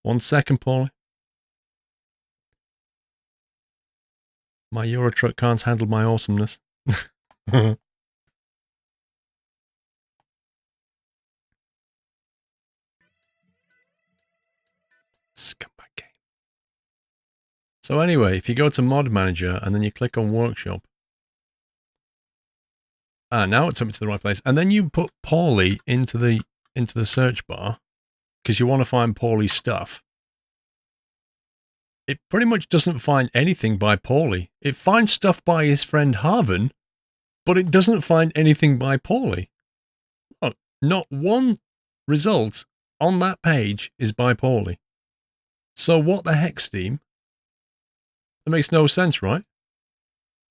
1 second, Paulie. My Euro truck can't handle my awesomeness. Scumbag game. So anyway, if you go to Mod Manager and then you click on Workshop. Now it took me to the right place. And then you put Paulie into the search bar because you want to find Paulie's stuff. It pretty much doesn't find anything by Paulie. It finds stuff by his friend Harvin, but it doesn't find anything by Paulie. Oh, not one result on that page is by Paulie. So what the heck, Steam? That makes no sense, right?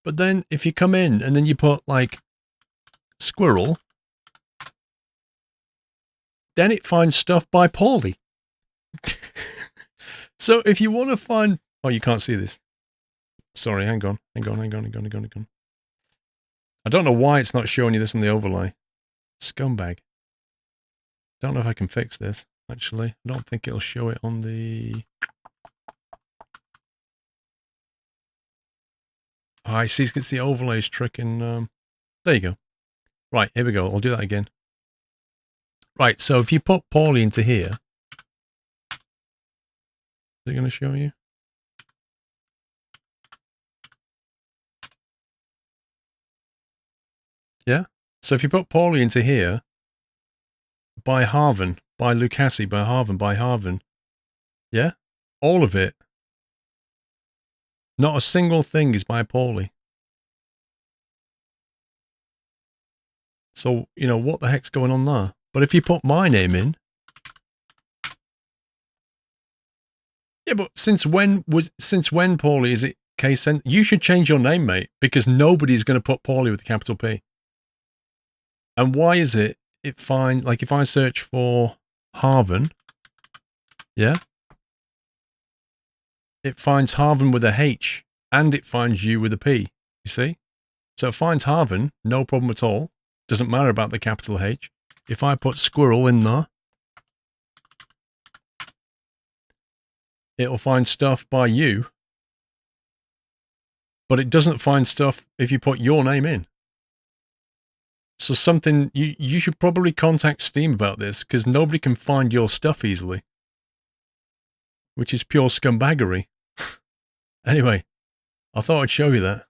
But then if you come in and then you put like Squirrel, then it finds stuff by Paulie. So if you want to find... Oh, you can't see this. Sorry, hang on. I don't know why it's not showing you this in the overlay. Scumbag. Don't know if I can fix this, actually. I don't think it'll show it on the... Oh, I see, it's the overlays trick in... There you go. Right, here we go. I'll do that again. Right, so if you put Paulie into here... Is it going to show you? Yeah? So if you put Paulie into here, by Harvin, by Lucassi, by Harvin, yeah? All of it. Not a single thing is by Paulie. So, you know, what the heck's going on there? But if you put my name in... Yeah, but since when, Paulie, is it case sent? You should change your name, mate, because nobody's going to put Paulie with a capital P. And why is it find, like if I search for Harvin, yeah, it finds Harvin with a H and it finds you with a P, you see? So it finds Harvin, no problem at all. Doesn't matter about the capital H. If I put Squirrel in there, it'll find stuff by you, but it doesn't find stuff if you put your name in. So something, you should probably contact Steam about this, because nobody can find your stuff easily. Which is pure scumbaggery. Anyway, I thought I'd show you that.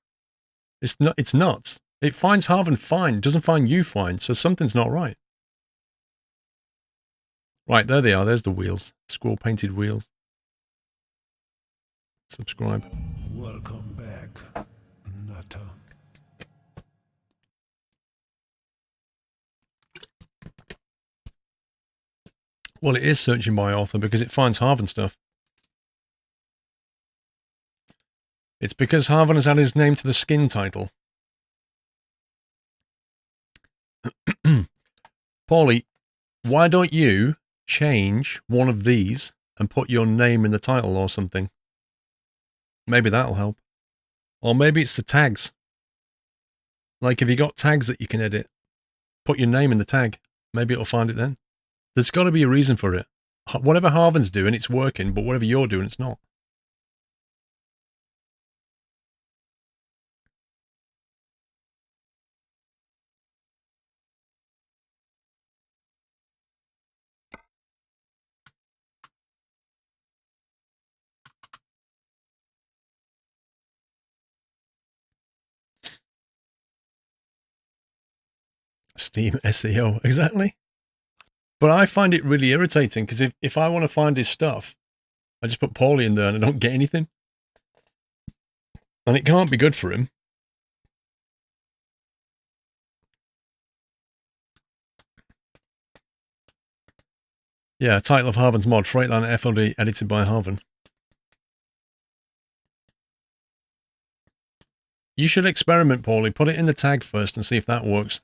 It's nuts. It finds Harvin fine, doesn't find you fine, so something's not right. Right, there they are, there's the wheels. Squirrel painted wheels. Subscribe. Welcome back, Nutter. Well, it is searching by author because it finds Harvin stuff. It's because Harvin has added his name to the skin title. Paulie, why don't you change one of these and put your name in the title or something? Maybe that'll help. Or maybe it's the tags. Like, if you got tags that you can edit, put your name in the tag. Maybe it'll find it then. There's got to be a reason for it. Whatever Harvin's doing, it's working, but whatever you're doing, it's not. Steam SEO, exactly. But I find it really irritating because if I want to find his stuff, I just put Paulie in there and I don't get anything. And it can't be good for him. Yeah, title of Harvin's mod, Freightliner FLD, edited by Harvin. You should experiment, Paulie. Put it in the tag first and see if that works.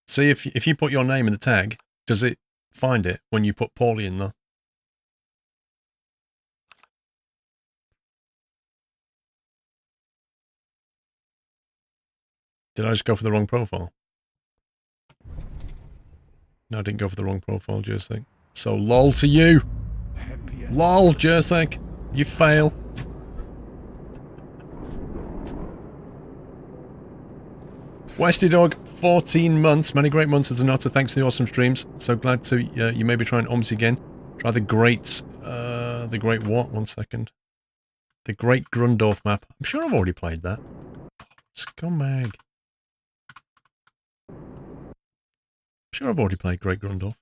See if you put your name in the tag, does it find it when you put Paulie in there? Did I just go for the wrong profile? No, I didn't go for the wrong profile, just think. So lol to you. Happy LOL, Jersek. You fail. Westy Dog, 14 months. Many great months as an otter. Thanks for the awesome streams. So glad to you maybe try an OMSI again. Try the great what? 1 second. The Great Grundorf map. I'm sure I've already played that. Scumbag. I'm sure I've already played Great Grundorf.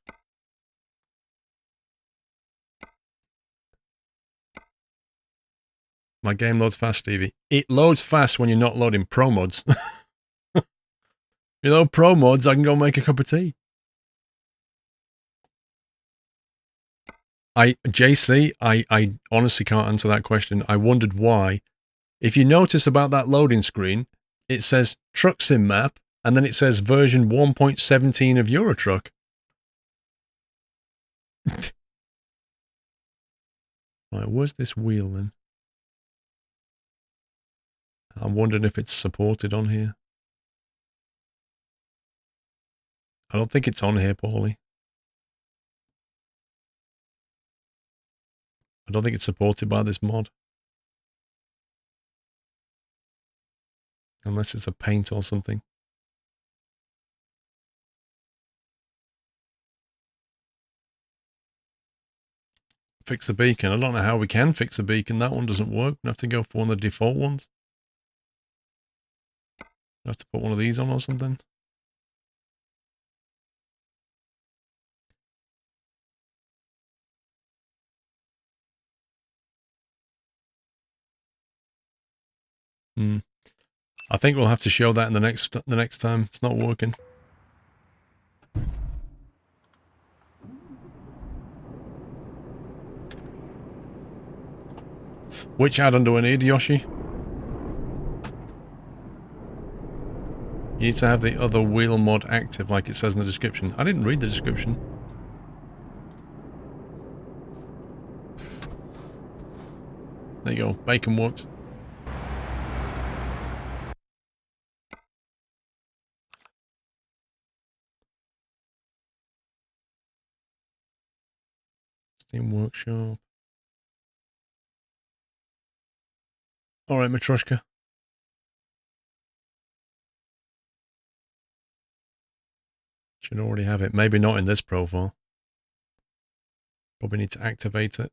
My game loads fast, Stevie. It loads fast when you're not loading pro mods. You know, pro mods, I can go make a cup of tea. JC, I honestly can't answer that question. I wondered why. If you notice about that loading screen, it says Truck Sim map, and then it says version 1.17 of Eurotruck. Right, where's this wheel then? I'm wondering if it's supported on here. I don't think it's on here, Paulie. I don't think it's supported by this mod. Unless it's a paint or something. Fix the beacon. I don't know how we can fix the beacon. That one doesn't work. We have to go for one of the default ones. We have to put one of these on or something. I think we'll have to show that in the next time. It's not working. Which add-on do I need, Yoshi? You need to have the other wheel mod active, like it says in the description. I didn't read the description. There you go. Bacon works. Steam Workshop. Alright, Matryoshka. Should already have it. Maybe not in this profile. Probably need to activate it.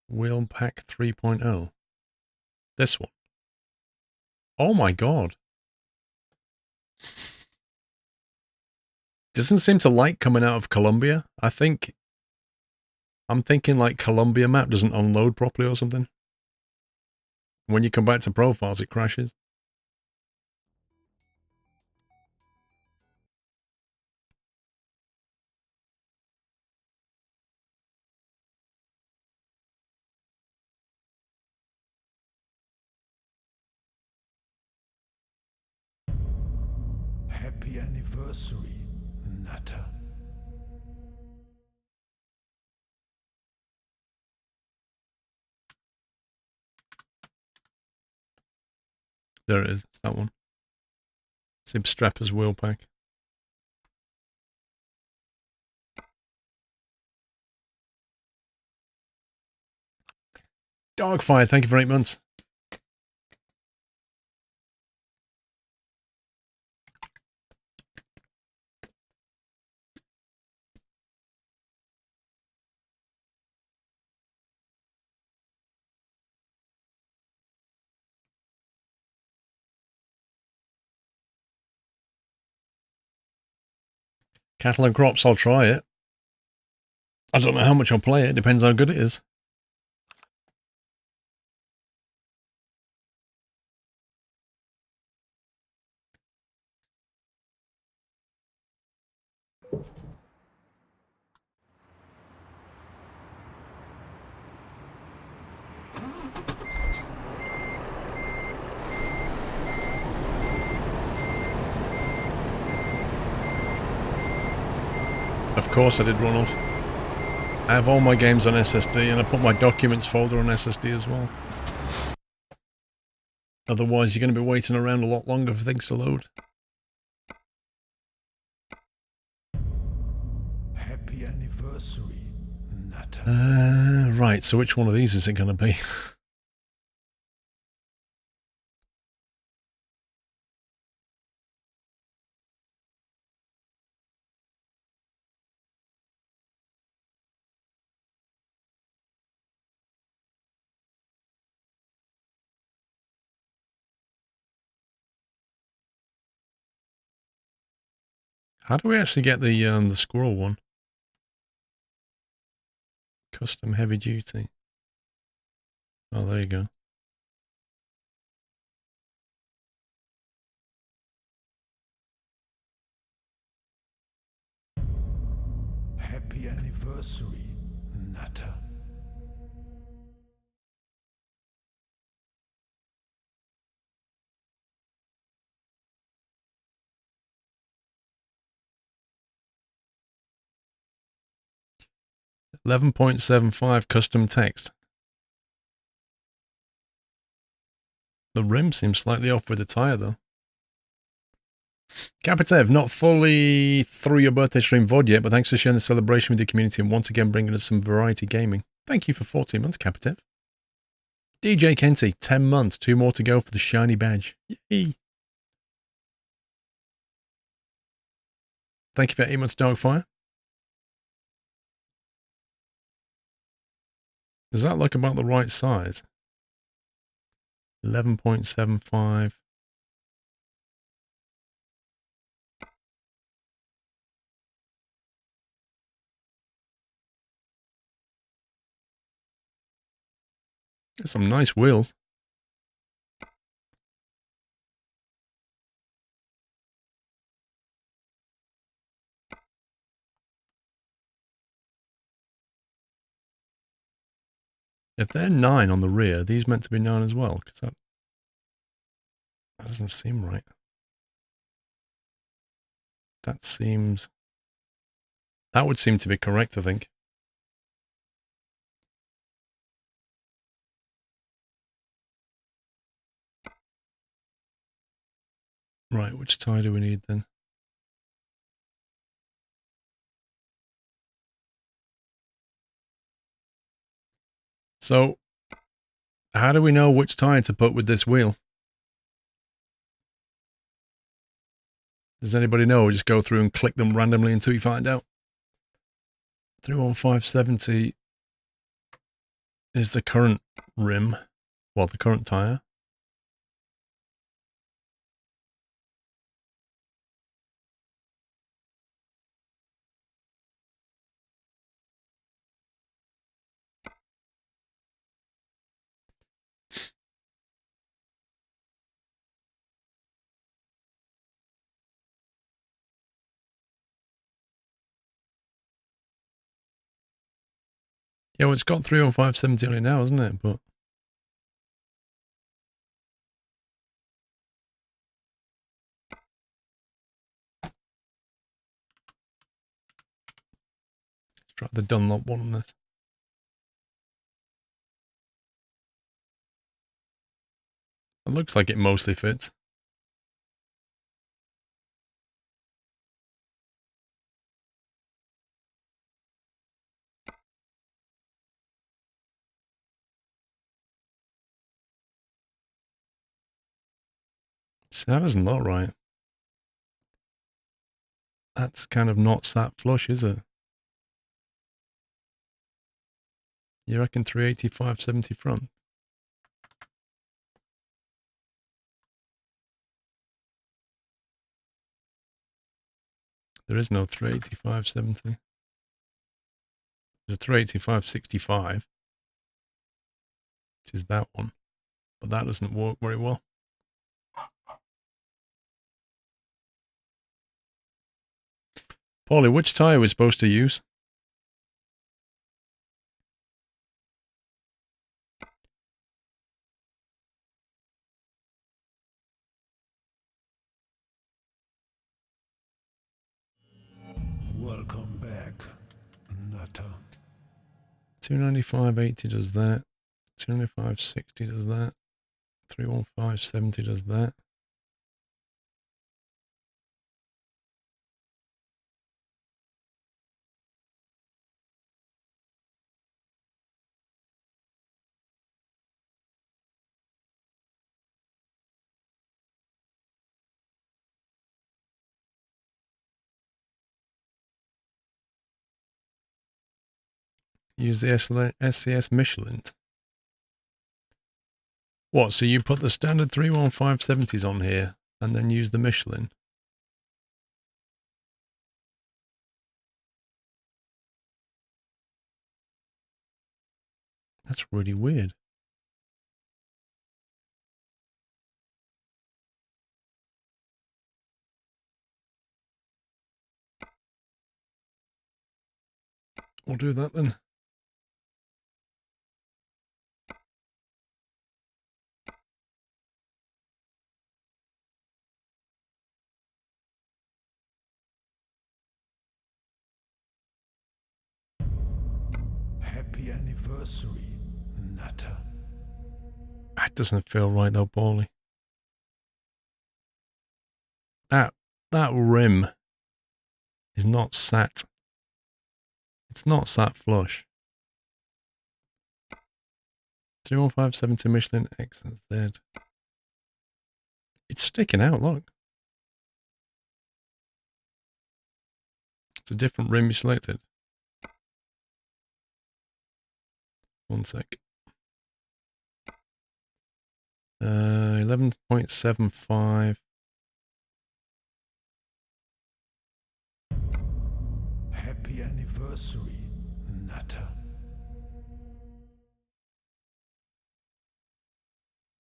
Wheel Pack 3.0. This one. Oh my god. Doesn't seem to like coming out of Colombia. I'm thinking like Colombia map doesn't unload properly or something. When you come back to profiles, it crashes. Happy anniversary, Nutter. There it is. It's that one. Zib Strapper's wheel pack. Dogfire, thank you for 8 months. Cattle and Crops, I'll try it. I don't know how much I'll play it. Depends how good it is. Of course I did, Ronald. I have all my games on SSD and I put my documents folder on SSD as well. Otherwise you're going to be waiting around a lot longer for things to load. Right, so which one of these is it going to be? How do we actually get the squirrel one? Custom heavy duty. Oh, there you go. Happy anniversary, Nutter. $11.75 custom text. The rim seems slightly off with the tire, though. Kapitev, not fully through your birthday stream VOD yet, but thanks for sharing the celebration with your community and once again bringing us some variety gaming. Thank you for 14 months, Kapitev. DJ Kenty, 10 months, 2 more to go for the shiny badge. Yay! Thank you for 8 months, Darkfire. Does that look about the right size? 11.75. Got some nice wheels. If they're 9 on the rear, these meant to be 9 as well, because that doesn't seem right. That would seem to be correct, I think. Right, which tire do we need then? So, how do we know which tire to put with this wheel? Does anybody know? We'll just go through and click them randomly until we find out. 31570 is the current rim. Well, the current tire. Yeah, well, it's got 31570 on it now, isn't it? But let's try the Dunlop one on this. It looks like it mostly fits. See, that doesn't look right. That's kind of not sat flush, is it? You reckon 38570 front? There is no 38570. There's a 38565, which is that one. But that doesn't work very well. Paulie, which tire are we supposed to use? Welcome back, Nutter. 295.80 does that. 295.60 does that. 315.70 does that. Use the SCS Michelin. What, so you put the standard 31570s on here and then use the Michelin? That's really weird. We'll do that then. Happy anniversary, Nutter. That doesn't feel right though, Paulie. That rim is not sat. It's not sat flush. 31570 Michelin X and Z. It's sticking out, look. It's a different rim you selected. One sec. 11.75. Happy anniversary, Nutter.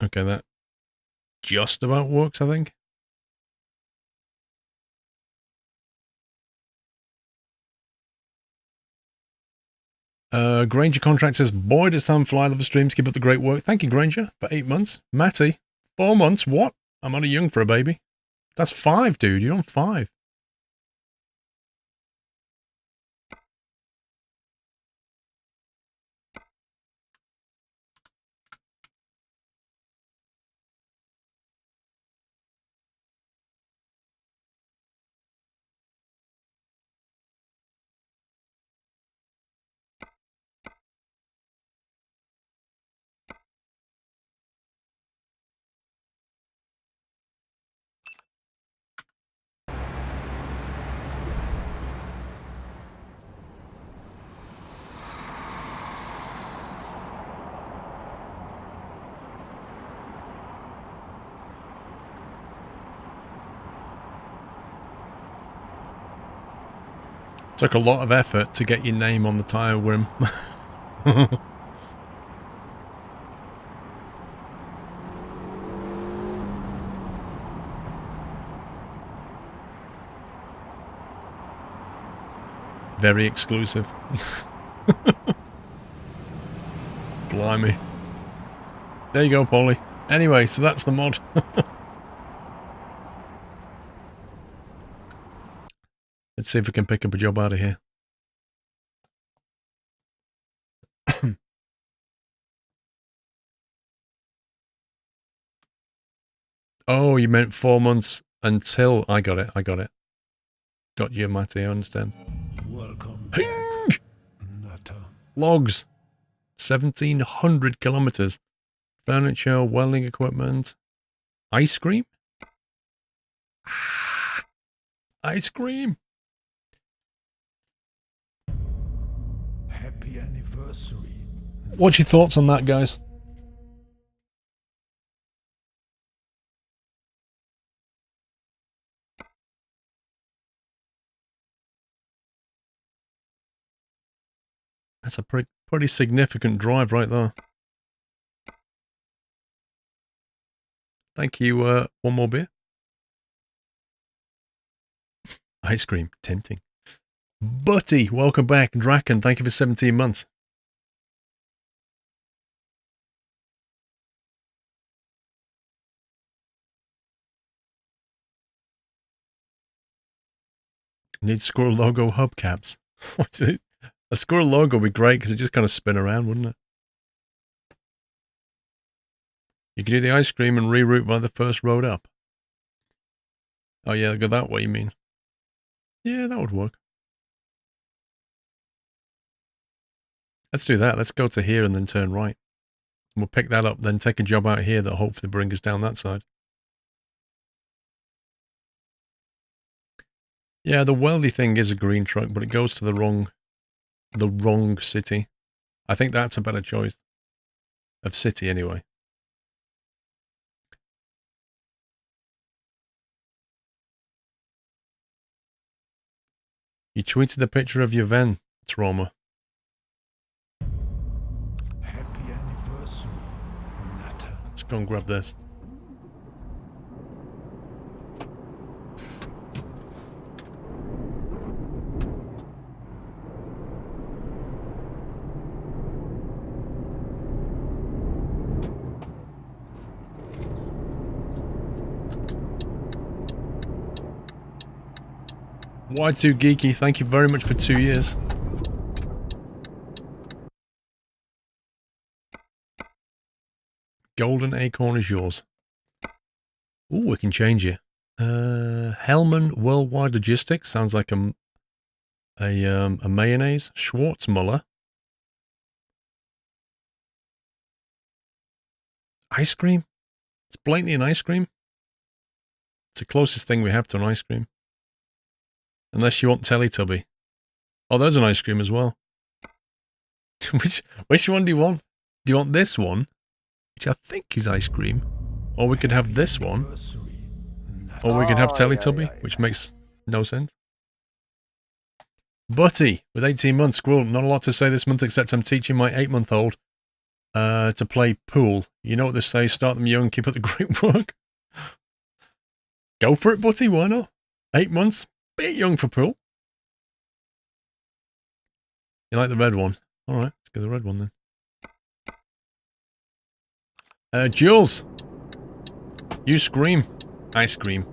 Okay, that just about works, I think. Granger Contract says, boy, does Sam fly love the streams. Keep up the great work. Thank you, Granger, for 8 months. Matty, 4 months. What? I'm only young for a baby. That's 5, dude. You're on 5. Took a lot of effort to get your name on the tire rim. Very exclusive. Blimey. There you go, Paulie. Anyway, so that's the mod. Let's see if we can pick up a job out of here. Oh, you meant 4 months until... I got it. Got you, Matty, I understand. Welcome back, Nutter. Logs. 1,700 kilometers. Furniture, welding equipment. Ice cream? Ice cream. Happy anniversary. What's your thoughts on that, guys? That's a pretty significant drive right there. Thank you. One more beer. Ice cream. Tempting. Butty, welcome back. Draken, thank you for 17 months. Need Squirrel logo hubcaps. What's it? A Squirrel logo would be great because it just kind of spin around, wouldn't it? You could do the ice cream and reroute via the first road up. Oh yeah, go that way, you mean? Yeah, that would work. Let's do that. Let's go to here and then turn right. And we'll pick that up, then take a job out here that hopefully bring us down that side. Yeah, the weldy thing is a green truck, but it goes to the wrong city. I think that's a better choice. Of city, anyway. You tweeted a picture of your Ven trauma. Happy anniversary, Nutter. Let's go and grab this. Y2 Geeky, thank you very much for 2 years. Golden Acorn is yours. Ooh, we can change it. Hellman Worldwide Logistics sounds like a mayonnaise. Schwartzmuller. Ice cream? It's blatantly an ice cream. It's the closest thing we have to an ice cream. Unless you want Teletubby. Oh, there's an ice cream as well. Which one do you want? Do you want this one? Which I think is ice cream. Or we could have this one. Or we could have Teletubby, which makes no sense. Butty, with 18 months. Squirrel, not a lot to say this month except I'm teaching my 8-month-old to play pool. You know what they say, start them young, keep up the great work. Go for it, Butty, why not? 8 months, bit young for pool. You like the red one? Alright, let's get the red one then. Jules. You scream. I scream.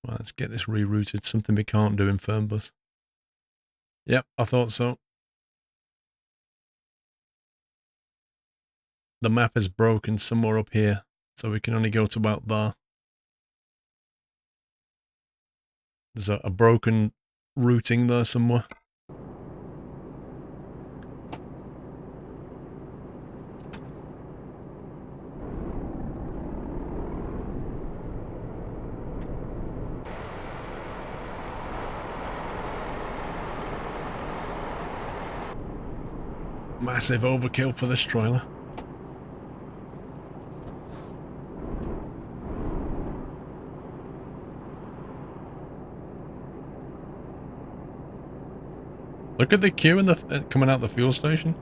Well, let's get this rerouted. Something we can't do in Fernbus. Yep, I thought so. The map is broken somewhere up here, so we can only go to about there. There's a broken routing there somewhere. Massive overkill for this trailer. Look at the queue in the coming out the fuel station.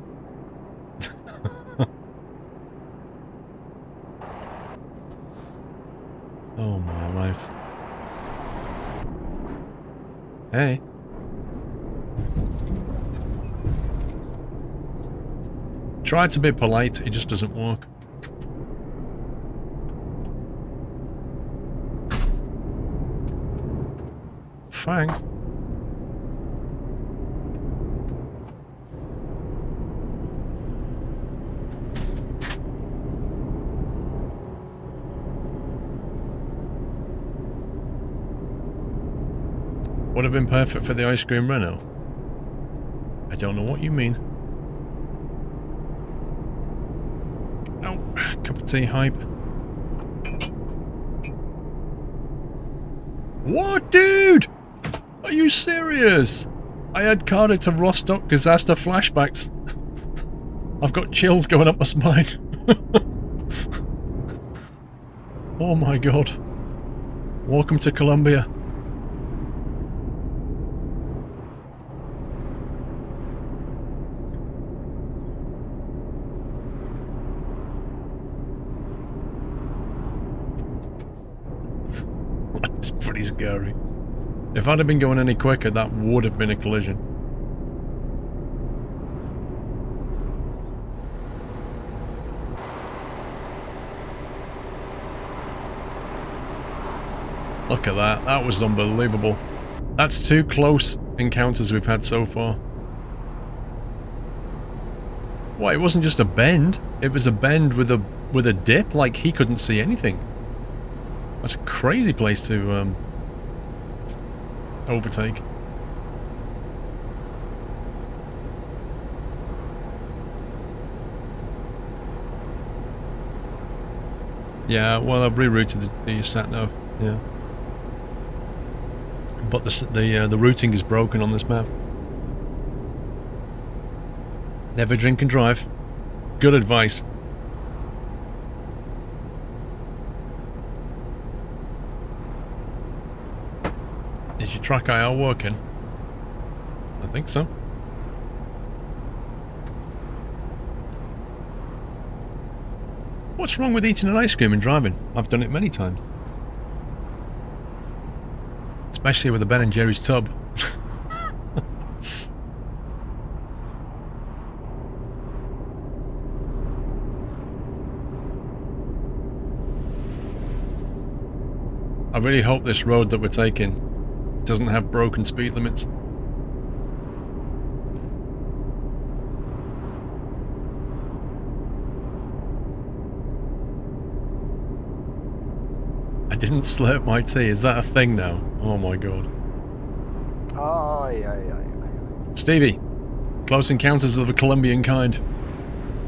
Oh my life. Hey. Try to be polite, it just doesn't work. Thanks. Would have been perfect for the ice cream Renault. I don't know what you mean. Oh, cup of tea hype. What, dude? Are you serious? I had Carter to Rostock disaster flashbacks. I've got chills going up my spine. Oh my god. Welcome to Colombia. That's pretty scary. If I'd have been going any quicker, that would have been a collision. Look at that. That was unbelievable. That's too close encounters we've had so far. Why, it wasn't just a bend. It was a bend with a dip, like he couldn't see anything. That's a crazy place to overtake. Yeah, well, I've rerouted the sat-nav, yeah. But the routing is broken on this map. Never drink and drive. Good advice. Is your track IR working? I think so. What's wrong with eating an ice cream and driving? I've done it many times. Especially with a Ben & Jerry's tub. I really hope this road that we're taking doesn't have broken speed limits. I didn't slurp my tea. Is that a thing now? Oh my god. Stevie, Close Encounters of the Colombian Kind.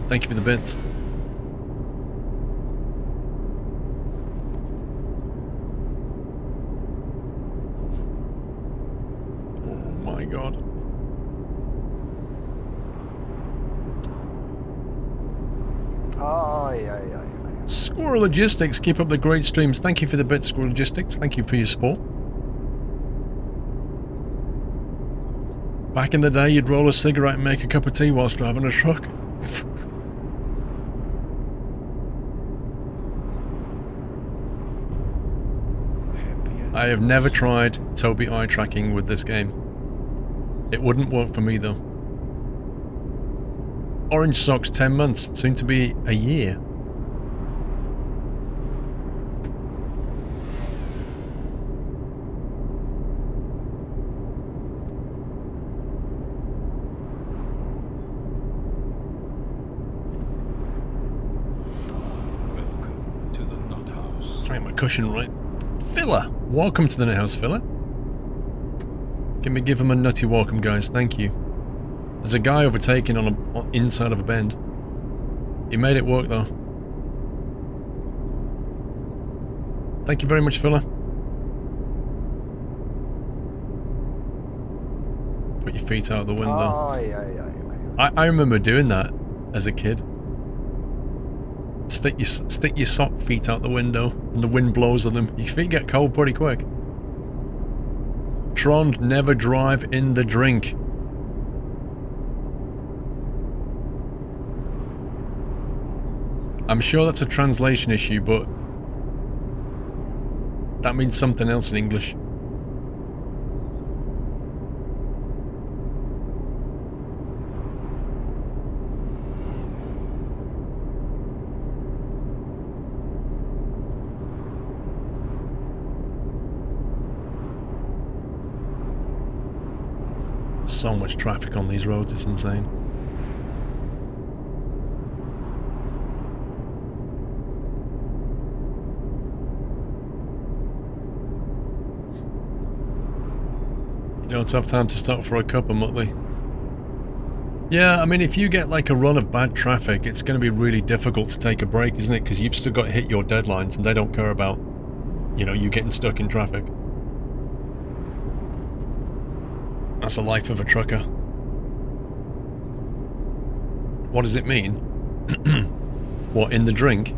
Thank you for the bits. Oh my god. Squirrel Logistics, keep up the great streams. Thank you for the bits, Squirrel Logistics. Thank you for your support. Back in the day, you'd roll a cigarette and make a cup of tea whilst driving a truck. I have never tried Tobii eye tracking with this game. It wouldn't work for me though. Orange Socks 10 months, soon to be a year. Cushion right. Filler, welcome to the Net House, Filler. Give him a nutty welcome, guys. Thank you. There's a guy overtaking on inside of a bend. He made it work though. Thank you very much, Filler. Put your feet out the window. I remember doing that as a kid. Stick your sock feet out the window and the wind blows on them. Your feet get cold pretty quick. Trond, never drive in the drink. I'm sure that's a translation issue, but that means something else in English. So much traffic on these roads, it's insane. You don't have time to stop for a cup of Muttley. Yeah, I mean, if you get like a run of bad traffic, it's going to be really difficult to take a break, isn't it? Because you've still got to hit your deadlines and they don't care about, you know, you getting stuck in traffic. That's the life of a trucker. What does it mean? What, in the drink?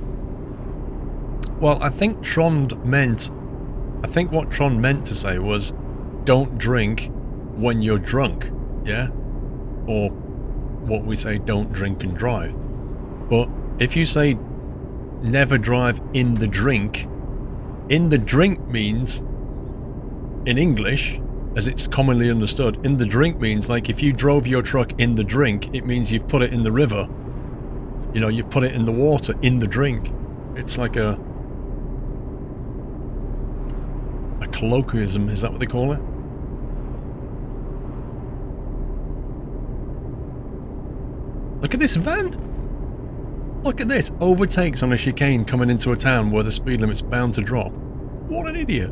Well, I think what Trond meant to say was, don't drink when you're drunk, yeah? Or what we say, don't drink and drive. But if you say, never drive in the drink means, in English, as it's commonly understood, in the drink means, like, if you drove your truck in the drink, it means you've put it in the river. You know, you've put it in the water, in the drink. It's like a colloquialism, is that what they call it? Look at this van. Look at this. Overtakes on a chicane coming into a town where the speed limit's bound to drop. What an idiot.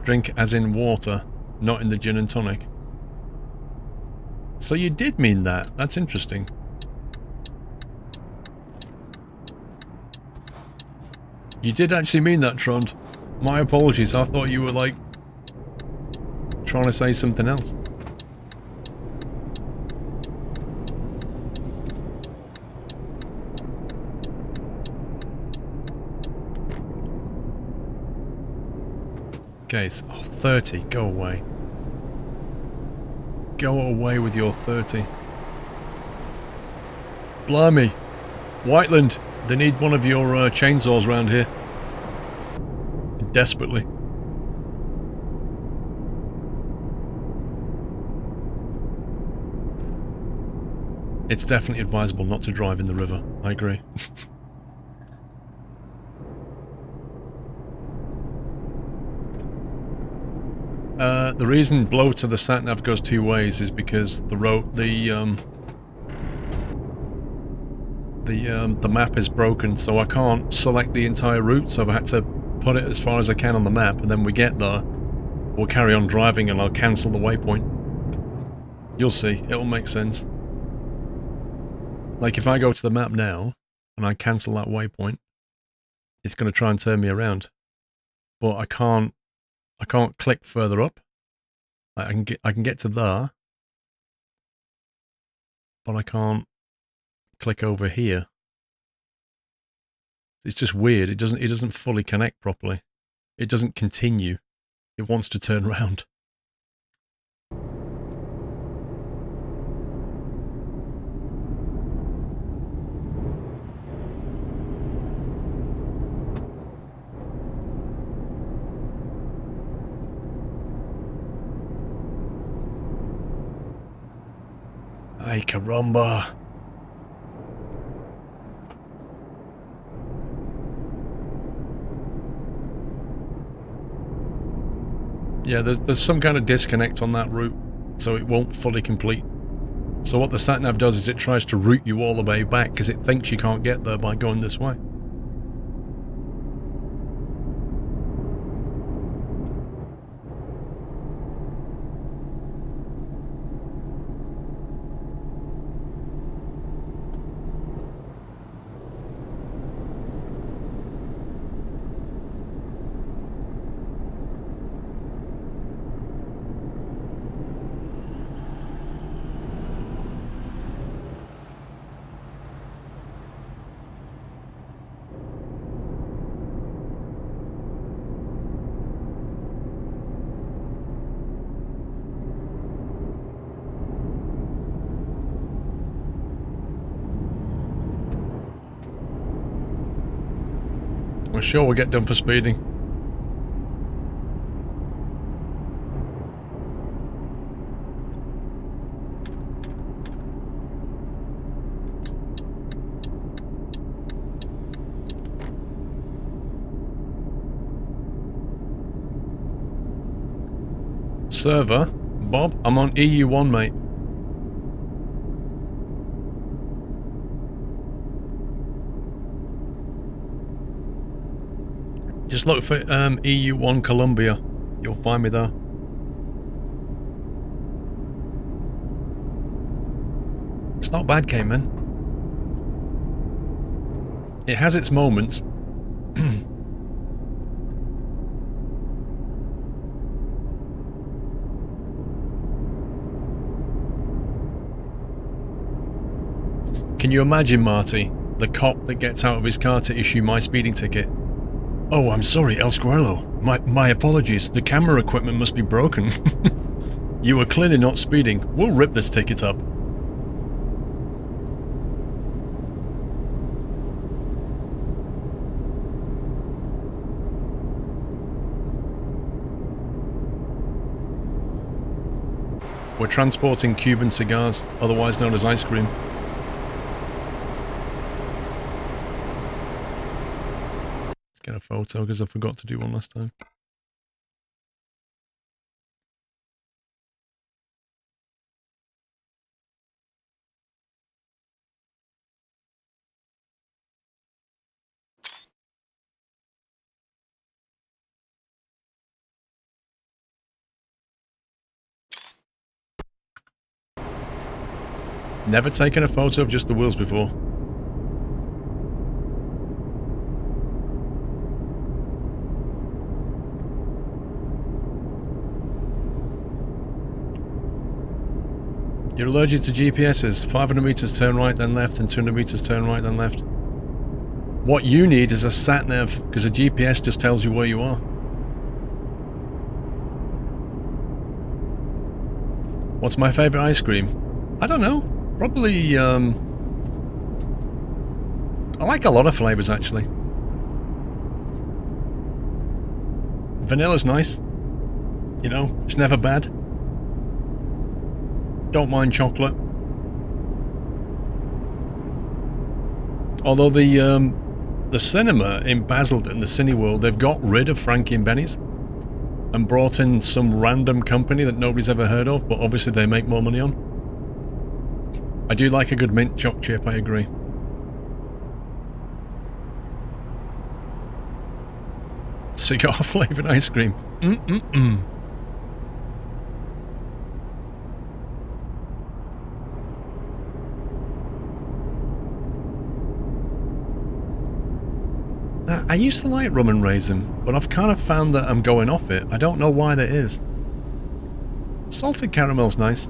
Drink as in water, not in the gin and tonic. So you did mean that. That's interesting. You did actually mean that, Trond. My apologies. I thought you were, like, trying to say something else. Okay, so, oh, 30. Go away. Go away with your 30. Blimey. Whiteland, they need one of your chainsaws around here. Desperately. It's definitely advisable not to drive in the river. I agree. The reason blow to the sat-nav goes two ways is because the road, the map is broken, so I can't select the entire route, so I've had to put it as far as I can on the map, and then we get there, we'll carry on driving and I'll cancel the waypoint. You'll see, it'll make sense. Like if I go to the map now, and I cancel that waypoint, it's going to try and turn me around. But I can't click further up. I can get to there, but I can't click over here. It's just weird. It doesn't fully connect properly. It doesn't continue. It wants to turn around. Ay, caramba. Yeah, there's some kind of disconnect on that route, so it won't fully complete. So what the sat-nav does is it tries to route you all the way back because it thinks you can't get there by going this way. I'm sure we'll get done for speeding. Server, Bob, I'm on EU1, mate. Just look for EU1 Colombia. You'll find me there. It's not bad, Cayman. It has its moments. Can you imagine, Marty, the cop that gets out of his car to issue my speeding ticket? Oh, I'm sorry, El Squirrelo. My apologies. The camera equipment must be broken. You were clearly not speeding. We'll rip this ticket up. We're transporting Cuban cigars, otherwise known as ice cream. Let's get a photo because I forgot to do one last time. Never taken a photo of just the wheels before. You're allergic to GPSs. 500 meters turn right then left and 200 meters turn right then left. What you need is a sat-nav, because a GPS just tells you where you are. What's my favourite ice cream? I don't know. Probably, I like a lot of flavours, actually. Vanilla's nice. You know, it's never bad. Don't mind chocolate. Although the cinema in Basildon, the Cineworld, they've got rid of Frankie and Benny's and brought in some random company that nobody's ever heard of, but obviously they make more money on. I do like a good mint choc chip, I agree. Cigar flavoured ice cream. I used to like rum and raisin, but I've kind of found that I'm going off it. I don't know why that is. Salted caramel's nice.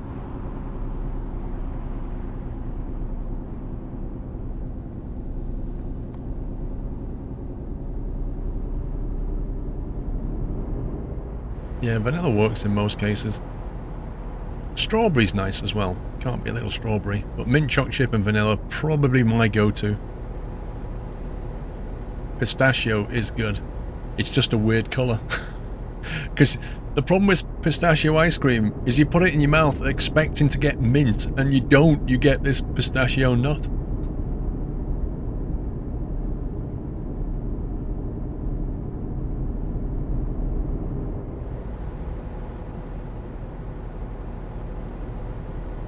Yeah, vanilla works in most cases. Strawberry's nice as well. Can't be a little strawberry. But mint choc chip and vanilla, probably my go-to. Pistachio is good. It's just a weird colour. Because the problem with pistachio ice cream is you put it in your mouth expecting to get mint, and you don't. You get this pistachio nut.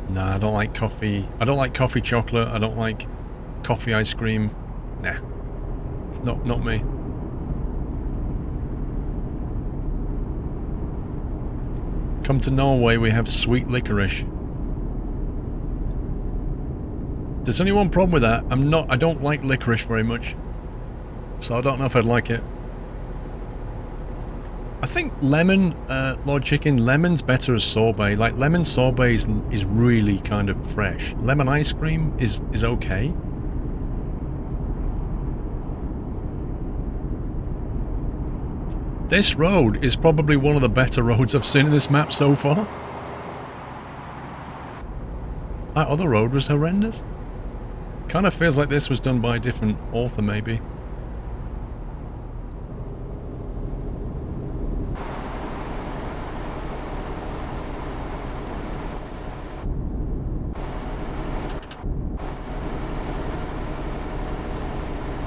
Nah, I don't like coffee. I don't like coffee chocolate. I don't like coffee ice cream. Nah. It's not me. Come to Norway, we have sweet licorice. There's only one problem with that. I don't like licorice very much. So I don't know if I'd like it. I think lemon, Lord Chicken, lemon's better as sorbet. Like, lemon sorbet is really kind of fresh. Lemon ice cream is okay. This road is probably one of the better roads I've seen in this map so far. That other road was horrendous. Kind of feels like this was done by a different author, maybe.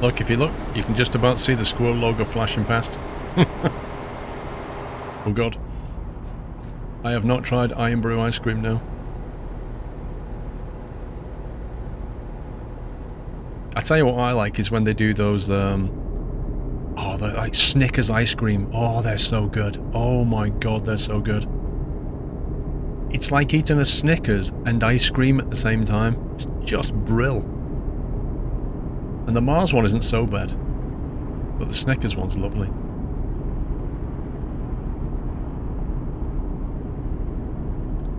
Look, if you look, you can just about see the squirrel logo flashing past. Oh god. I have not tried Iron Brew ice cream now. I tell you what I like is when they do those, they're like Snickers ice cream. Oh, they're so good. Oh my god, they're so good. It's like eating a Snickers and ice cream at the same time. It's just brill. And the Mars one isn't so bad, but the Snickers one's lovely.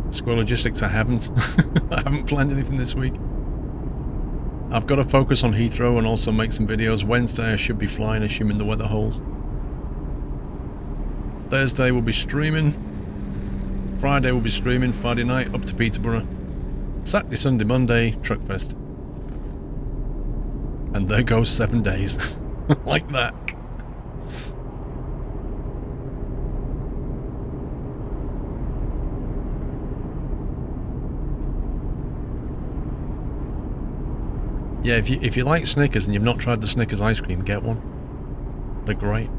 Squirrel Logistics, I haven't. I haven't planned anything this week. I've got to focus on Heathrow and also make some videos. Wednesday I should be flying, assuming the weather holds. Thursday we'll be streaming. Friday we'll be streaming. Friday night up to Peterborough. Saturday, Sunday, Monday, Truckfest. And there goes 7 days. Like that. Yeah, if you like Snickers and you've not tried the Snickers ice cream, get one. They're great.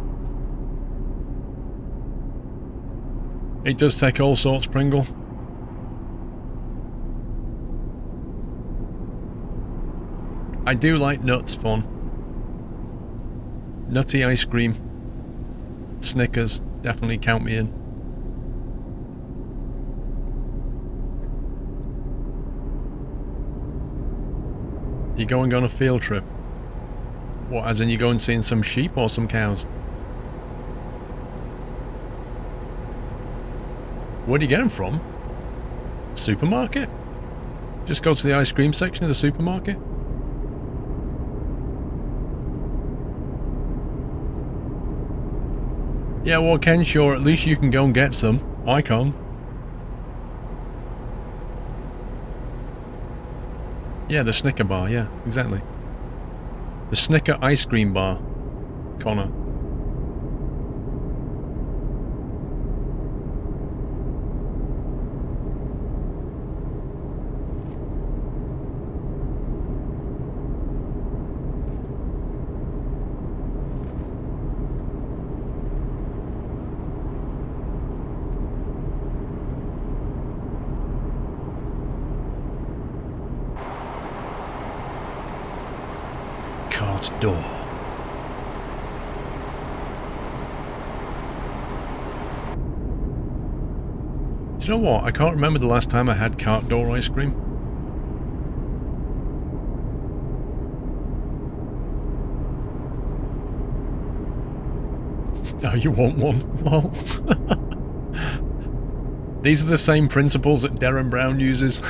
It does take all sorts, Pringle. I do like nuts fun. Nutty ice cream. Snickers, definitely count me in. You're going on a field trip. What, as in you're going seeing some sheep or some cows? Where do you get them from? Supermarket? Just go to the ice cream section of the supermarket? Yeah, well, Ken, sure, at least you can go and get some. I can't. Yeah, the Snicker bar, yeah, exactly. The Snicker ice cream bar, Connor. Cart door. Do you know what? I can't remember the last time I had cart door ice cream. Oh, you want one? Lol. These are the same principles that Darren Brown uses.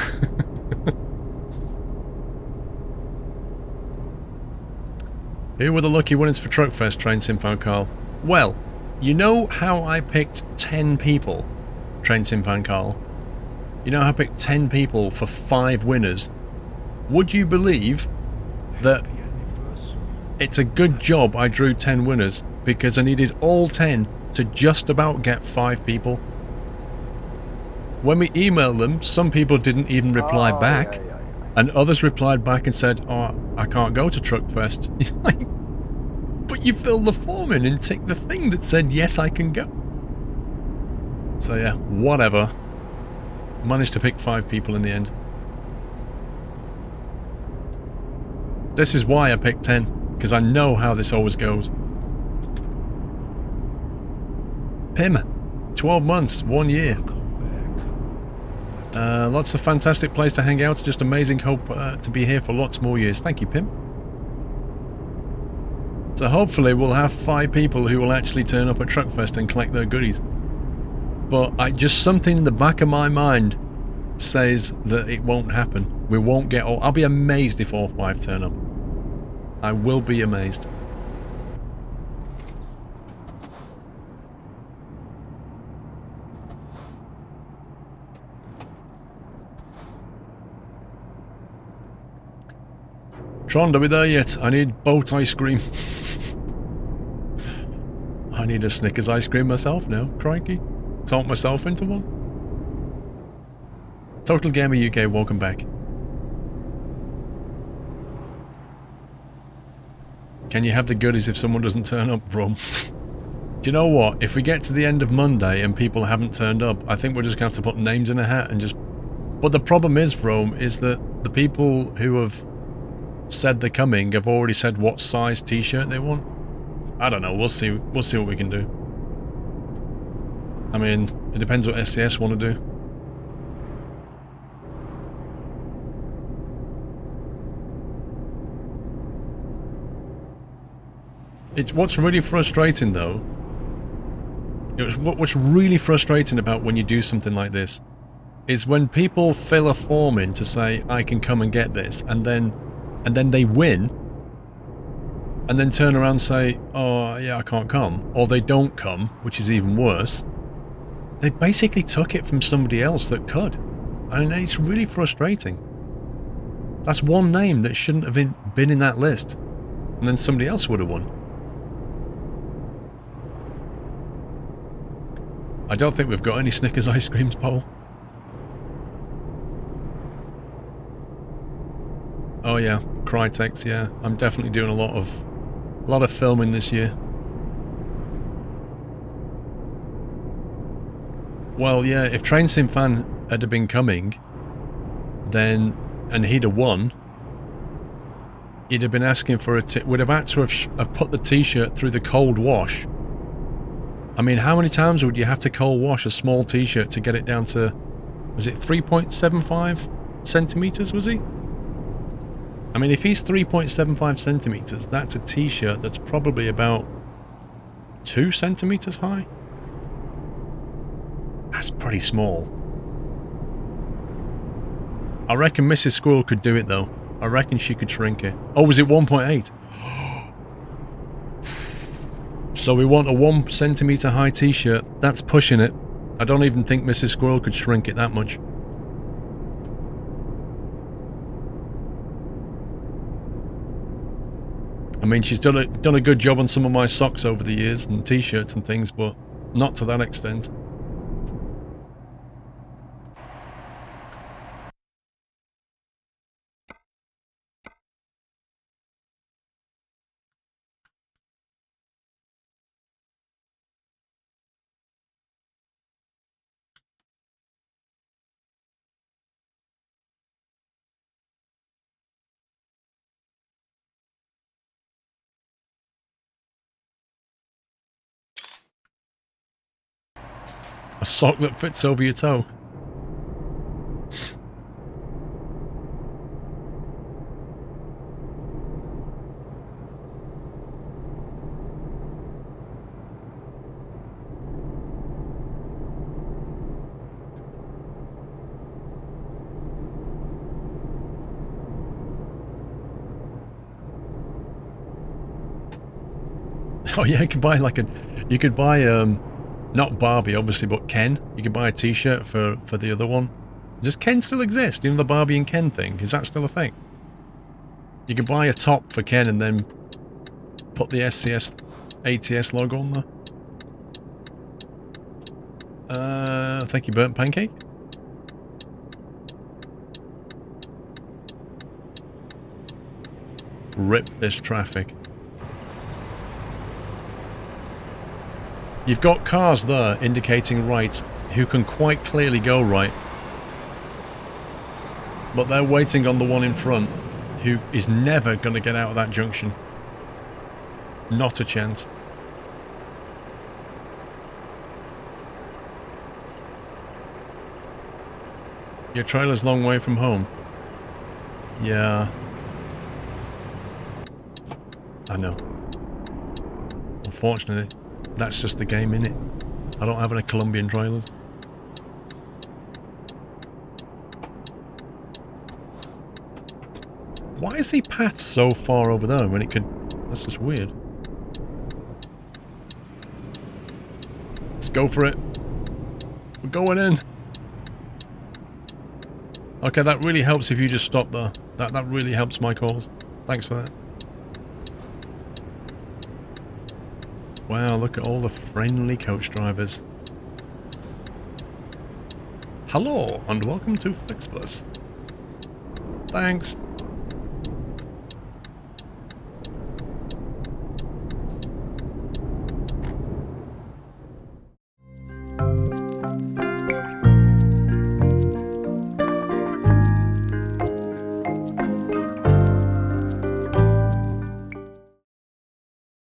Who were the lucky winners for Truckfest, Train Simfan Carl? Well, you know how I picked 10 people, Train Simfan Carl? You know how I picked 10 people for 5 winners? Would you believe that it's a good job I drew 10 winners, because I needed all 10 to just about get 5 people? When we emailed them, some people didn't even reply back. And others replied back and said, oh, I can't go to Truckfest. Like, but you filled the form in and ticked the thing that said, yes, I can go. So yeah, whatever. Managed to pick 5 people in the end. This is why I picked 10, because I know how this always goes. Pim, 12 months, 1 year. Lots of fantastic place to hang out. Just amazing. Hope to be here for lots more years. Thank you, Pim. So hopefully we'll have 5 people who will actually turn up at Truckfest and collect their goodies. But just something in the back of my mind says that it won't happen. We won't get all... I'll be amazed if all 5 turn up. I will be amazed. Tron, are we there yet? I need boat ice cream. I need a Snickers ice cream myself now. Crikey. Talk myself into one. Total Gamer UK, welcome back. Can you have the goodies if someone doesn't turn up, Brum? Do you know what? If we get to the end of Monday and people haven't turned up, I think we're just going to have to put names in a hat and just... But the problem is, Rome, is that the people who have said they're coming have already said what size t-shirt they want. I don't know, we'll see what we can do. I mean, it depends what SCS want to do. It's what's really frustrating though. What's really frustrating about when you do something like this is when people fill a form in to say I can come and get this, and then they win, and then turn around and say, oh yeah, I can't come, or they don't come, which is even worse. They basically took it from somebody else that could, and it's really frustrating. That's one name that shouldn't have been in that list, and then somebody else would have won. I don't think we've got any Snickers ice creams, Paul. Oh yeah, Crytex, yeah. I'm definitely doing a lot of filming this year. Well, yeah, if Train Sim Fan had been coming, then, and he'd have won, he'd have been asking for we'd have had to have put the t-shirt through the cold wash. I mean, how many times would you have to cold wash a small t-shirt to get it down to, was it 3.75 centimeters, was he? I mean, if he's 3.75 centimeters, that's a t-shirt that's probably about 2 centimeters high. That's pretty small. I reckon Mrs. Squirrel could do it though. I reckon she could shrink it. Oh, was it 1.8? So we want a 1 centimeter high t-shirt. That's pushing it. I don't even think Mrs. Squirrel could shrink it that much. I mean, she's done a good job on some of my socks over the years and t-shirts and things, but not to that extent. A sock that fits over your toe. Oh yeah, you could buy like you could buy not Barbie obviously, but Ken. You could buy a t-shirt for the other one. Does Ken still exist? You know, the Barbie and Ken thing, is that still a thing? You could buy a top for Ken and then put the SCS ATS logo on there. Thank you, Burnt Pancake. Rip this traffic. You've got cars there indicating right, who can quite clearly go right. But they're waiting on the one in front, who is never going to get out of that junction. Not a chance. Your trailer's a long way from home. Yeah. I know. Unfortunately, that's just the game, innit? I don't have any Colombian trailers. Why is the path so far over there when it could... That's just weird. Let's go for it. We're going in. Okay, that really helps if you just stop there. That really helps my cause. Thanks for that. Wow, look at all the friendly coach drivers. Hello, and welcome to FlixBus. Thanks.